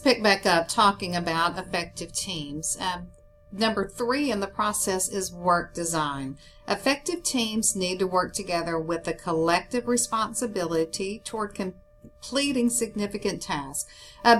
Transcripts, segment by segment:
pick back up talking about effective teams. Number 3 in the process is work design. Effective teams need to work together with a collective responsibility toward completing significant tasks.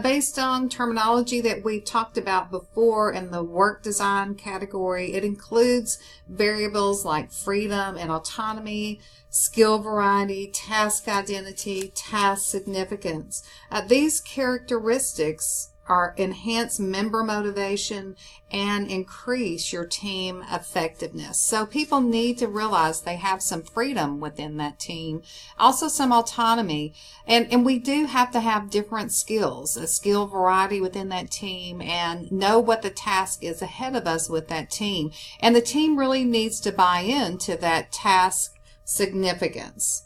Based on terminology that we've talked about before in the work design category, it includes variables like freedom and autonomy, skill variety, task identity, task significance. These characteristics enhance member motivation and increase your team effectiveness. So people need to realize they have some freedom within that team, also some autonomy, and we do have to have different skills, a skill variety within that team, and know what the task is ahead of us with that team. And the team really needs to buy into that task significance.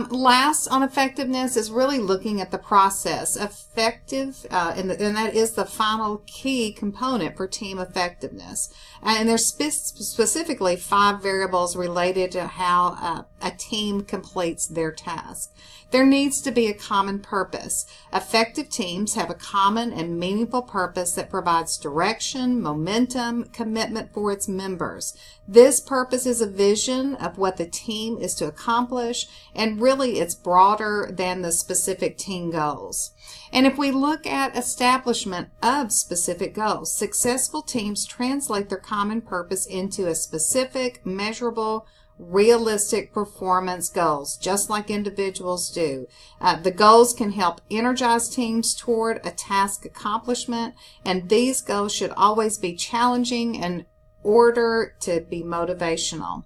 Last on effectiveness is really looking at the process. Effective, and that is the final key component for team effectiveness. And there's specifically 5 variables related to how a team completes their task. There needs to be a common purpose. Effective teams have a common and meaningful purpose that provides direction, momentum, commitment for its members. This purpose is a vision of what the team is to accomplish, and really it's broader than the specific team goals. And if we look at establishment of specific goals, successful teams translate their common purpose into a specific, measurable, realistic performance goals, just like individuals do. The goals can help energize teams toward a task accomplishment, and these goals should always be challenging in order to be motivational.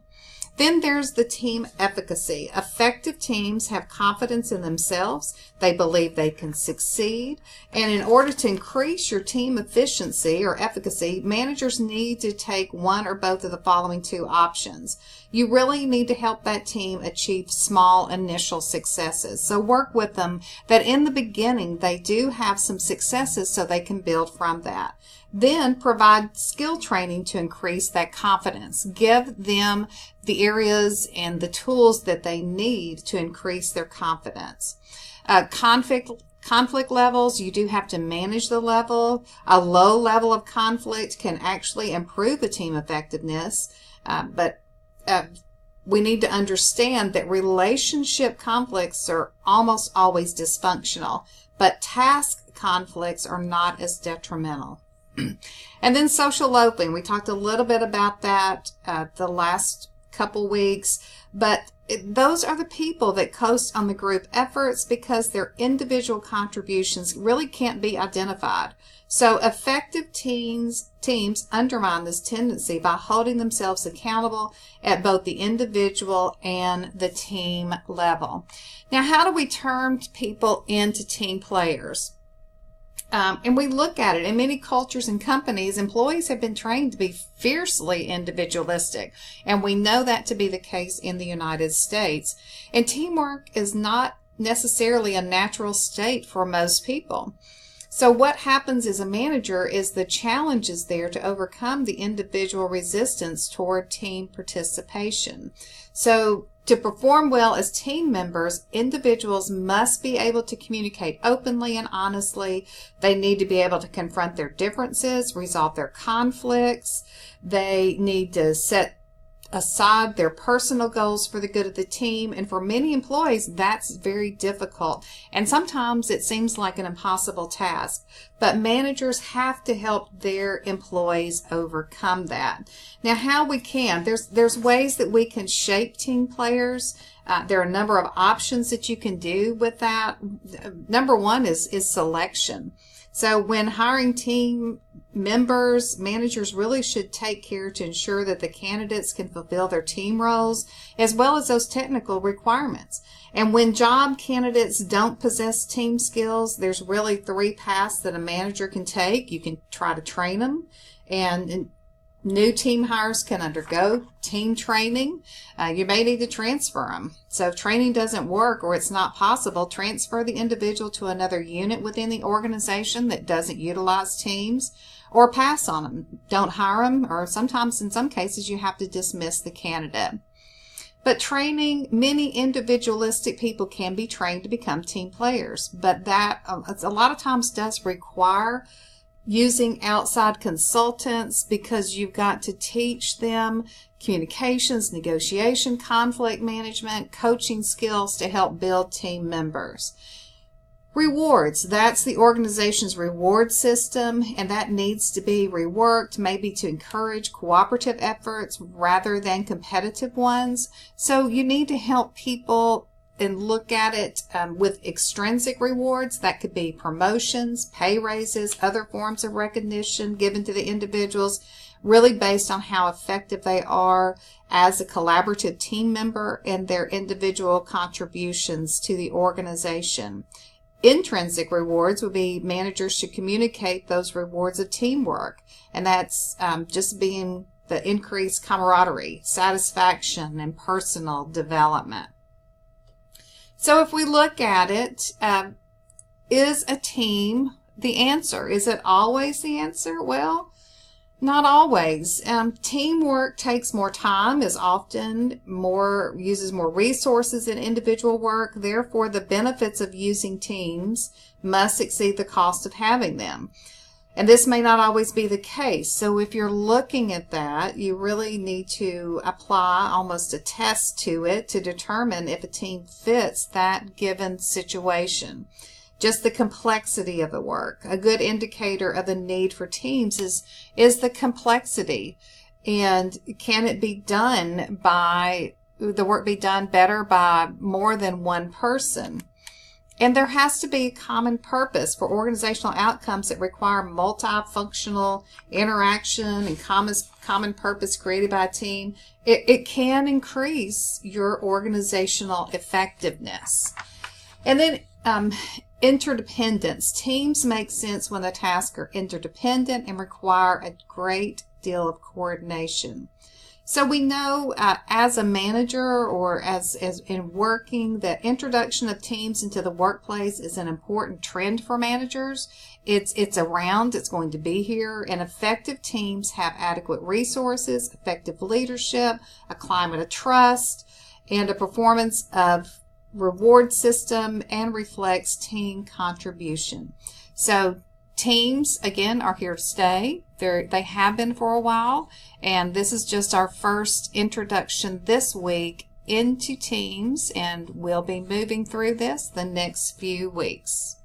Then there's the team efficacy. Effective teams have confidence in themselves. They believe they can succeed. And in order to increase your team efficiency or efficacy, managers need to take one or both of the following 2 options. You really need to help that team achieve small initial successes. So work with them that in the beginning they do have some successes so they can build from that. Then provide skill training to increase that confidence. Give them the areas and the tools that they need to increase their confidence. Conflict levels, you do have to manage the level. A low level of conflict can actually improve the team effectiveness, but we need to understand that relationship conflicts are almost always dysfunctional, but task conflicts are not as detrimental. And then social loafing. We talked a little bit about that the last couple weeks, but those are the people that coast on the group efforts because their individual contributions really can't be identified. So effective teams undermine this tendency by holding themselves accountable at both the individual and the team level. Now, how do we turn people into team players? And we look at it in many cultures and companies, employees have been trained to be fiercely individualistic, and we know that to be the case in the United States. And teamwork is not necessarily a natural state for most people. So what happens as a manager is the challenge is there to overcome the individual resistance toward team participation. So to perform well as team members, individuals must be able to communicate openly and honestly. They need to be able to confront their differences, resolve their conflicts. They need to set aside their personal goals for the good of the team. And for many employees, that's very difficult. And sometimes it seems like an impossible task. But managers have to help their employees overcome that. Now, how we can, there's ways that we can shape team players. There are a number of options that you can do with that. Number one is selection. So when hiring team members, managers really should take care to ensure that the candidates can fulfill their team roles as well as those technical requirements. And when job candidates don't possess team skills, there's really 3 paths that a manager can take. You can try to train them, and new team hires can undergo team training. You may need to transfer them. So if training doesn't work or it's not possible, transfer the individual to another unit within the organization that doesn't utilize teams, or pass on them. Don't hire them, or sometimes in some cases you have to dismiss the candidate. But training, many individualistic people can be trained to become team players, but that a lot of times does require using outside consultants, because you've got to teach them communications, negotiation, conflict management, coaching skills to help build team members. Rewards, that's the organization's reward system, and that needs to be reworked, maybe to encourage cooperative efforts rather than competitive ones. So you need to help people and look at it with extrinsic rewards. That could be promotions, pay raises, other forms of recognition given to the individuals, really based on how effective they are as a collaborative team member and their individual contributions to the organization. Intrinsic rewards would be managers should communicate those rewards of teamwork, and that's just being the increased camaraderie, satisfaction, and personal development. So if we look at it, is a team the answer? Is it always the answer? Well, not always. Teamwork takes more time, is often uses more resources than individual work. Therefore, the benefits of using teams must exceed the cost of having them. And this may not always be the case. So if you're looking at that, you really need to apply almost a test to it to determine if a team fits that given situation. Just the complexity of the work. A good indicator of the need for teams is the complexity. And can it be done the work be done better by more than one person? And there has to be a common purpose for organizational outcomes that require multifunctional interaction and common purpose created by a team. It can increase your organizational effectiveness. And then interdependence. Teams make sense when the tasks are interdependent and require a great deal of coordination. So we know as a manager or as in working that introduction of teams into the workplace is an important trend for managers. It's around, it's going to be here, and effective teams have adequate resources, effective leadership, a climate of trust, and a performance of reward system, and reflects team contribution. So teams, again, are here to stay. They have been for a while, and this is just our first introduction this week into teams, and we'll be moving through this the next few weeks.